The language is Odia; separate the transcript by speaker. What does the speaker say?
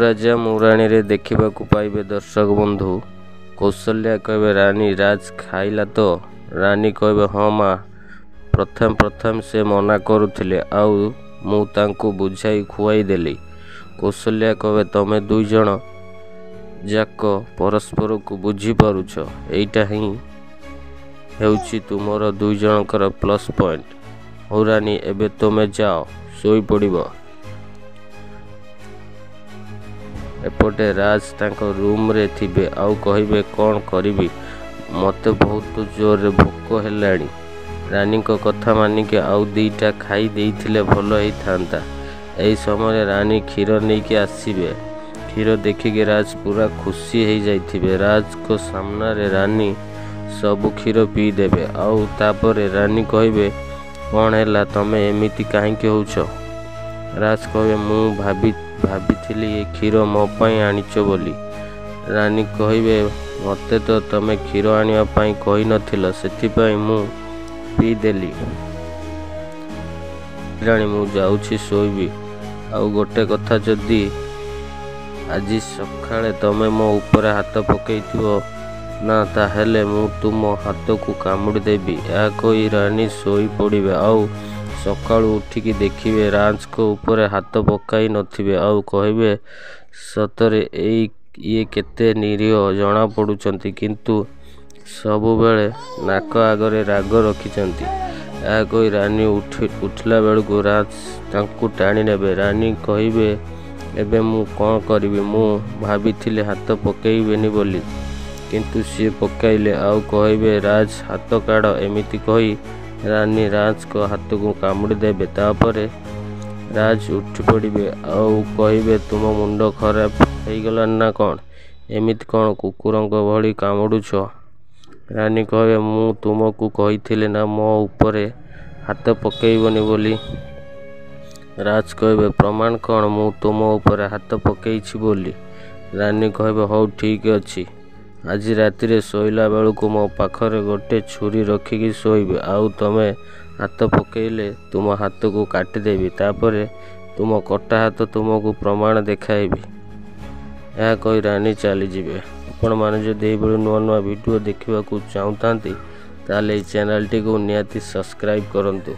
Speaker 1: ରାଜା ମୁରାଣୀରେ ଦେଖିବାକୁ ପାଇବେ ଦର୍ଶକ ବନ୍ଧୁ। କୌଶल्या କହିବେ ରାନୀ ରାଜ ଖାଇଲା ତ? ରାନୀ କହିବେ ହଁ ମା, ପ୍ରଥମେ ସେ ମନା କରୁଥିଲେ, ଆଉ ମୁଁ ତାଙ୍କୁ ବୁଝାଇ ଖୁଆଇ ଦେଲି। କୌଶल्या କହିବେ ତମେ ଦୁଇଜଣ ଯାକ ପରସ୍ପରକୁ ବୁଝିପାରୁଛ, ଏଇଟା ହିଁ ହେଉଛି ତୁମର ଦୁଇଜଣଙ୍କର ପ୍ଲସ୍ ପଏଣ୍ଟ। ହଉ ରାନୀ, ଏବେ ତୁମେ ଯାଅ ଶୋଇପଡ଼ିବ। ଏପଟେ ରାଜ ତାଙ୍କ ରୁମ୍ରେ ଥିବେ ଆଉ କହିବେ କ'ଣ କରିବି, ମୋତେ ବହୁତ ଜୋରରେ ଭୋକ ହେଲାଣି। ରାନୀଙ୍କ କଥା ମାନିକି ଆଉ ଦିଇଟା ଖାଇ ଦେଇଥିଲେ ଭଲ ହେଇଥାନ୍ତା। ଏହି ସମୟରେ ରାନୀ କ୍ଷୀର ନେଇକି ଆସିବେ। କ୍ଷୀର ଦେଖିକି ରାଜ ପୁରା ଖୁସି ହେଇଯାଇଥିବେ। ରାଜଙ୍କ ସାମ୍ନାରେ ରାନୀ ସବୁ କ୍ଷୀର ପିଇଦେବେ। ଆଉ ତାପରେ ରାନୀ କହିବେ କ'ଣ ହେଲା, ତମେ ଏମିତି କାହିଁକି ହେଉଛ? ରାଜ କହିବେ ମୁଁ ଭାବିଥିଲି ଏ କ୍ଷୀର ମୋ ପାଇଁ ଆଣିଛ ବୋଲି। ରାନୀ କହିବେ ମୋତେ ତ ତମେ କ୍ଷୀର ଆଣିବା ପାଇଁ କହିନଥିଲ, ସେଥିପାଇଁ ମୁଁ ପିଇଦେଲି। ରାଣୀ ମୁଁ ଯାଉଛି ଶୋଇବି। ଆଉ ଗୋଟେ କଥା, ଯଦି ଆଜି ସକାଳେ ତମେ ମୋ ଉପରେ ହାତ ପକାଇଥିବ ନା, ତାହେଲେ ମୁଁ ତୁମ ହାତକୁ କାମୁଡ଼ି ଦେବି। ଏହା କହି ରାନୀ ଶୋଇପଡ଼ିବେ। ଆଉ ସକାଳୁ ଉଠିକି ଦେଖିବେ ରାଜଙ୍କ ଉପରେ ହାତ ପକାଇ ନଥିବେ। ଆଉ କହିବେ ସତରେ ଇଏ କେତେ ନିରୀହ ଜଣାପଡ଼ୁଛନ୍ତି, କିନ୍ତୁ ସବୁବେଳେ ନାକ ଆଗରେ ରାଗ ରଖିଛନ୍ତି। ଏହା କହି ରାନୀ ଉଠିଲା ବେଳକୁ ରାଜ ତାଙ୍କୁ ଟାଣି ନେବେ। ରାନୀ କହିବେ ଏବେ ମୁଁ କ'ଣ କରିବି? ମୁଁ ଭାବିଥିଲି ହାତ ପକାଇବେନି ବୋଲି, କିନ୍ତୁ ସିଏ ପକାଇଲେ। ଆଉ କହିବେ ରାଜ ହାତ କାଢ଼। ଏମିତି କହି ରାନୀ ରାଜଙ୍କ ହାତକୁ କାମୁଡ଼ି ଦେବେ। ତାପରେ ରାଜ ଉଠିପଡ଼ିବେ ଆଉ କହିବେ ତୁମ ମୁଣ୍ଡ ଖରାପ ହେଇଗଲାଣି ନା କ'ଣ? ଏମିତି କ'ଣ କୁକୁରଙ୍କ ଭଳି କାମୁଡ଼ୁଛ? ରାନୀ କହିବେ ମୁଁ ତୁମକୁ କହିଥିଲି ନା ମୋ ଉପରେ ହାତ ପକାଇବନି ବୋଲି। ରାଜ କହିବେ ପ୍ରମାଣ କ'ଣ ମୁଁ ତୁମ ଉପରେ ହାତ ପକାଇଛି ବୋଲି? ରାନୀ କହିବେ ହଉ ଠିକ୍ ଅଛି, ଆଜି ରାତିରେ ଶୋଇଲା ବେଳକୁ ମୋ ପାଖରେ ଗୋଟେ ଛୁରୀ ରଖିକି ଶୋଇବେ। ଆଉ ତମେ ହାତ ପକାଇଲେ ତୁମ ହାତକୁ କାଟିଦେବି। ତାପରେ ତୁମ କଟା ହାତ ତୁମକୁ ପ୍ରମାଣ ଦେଖାଇବି। ଏହା କହି ରାନୀ ଚାଲିଯିବେ। ଆପଣମାନେ ଯଦି ଏହିଭଳି ନୂଆ ଭିଡ଼ିଓ ଦେଖିବାକୁ ଚାହୁଁଥାନ୍ତି, ତାହେଲେ ଏହି ଚ୍ୟାନେଲଟିକୁ ନିହାତି ସବସ୍କ୍ରାଇବ୍ କରନ୍ତୁ।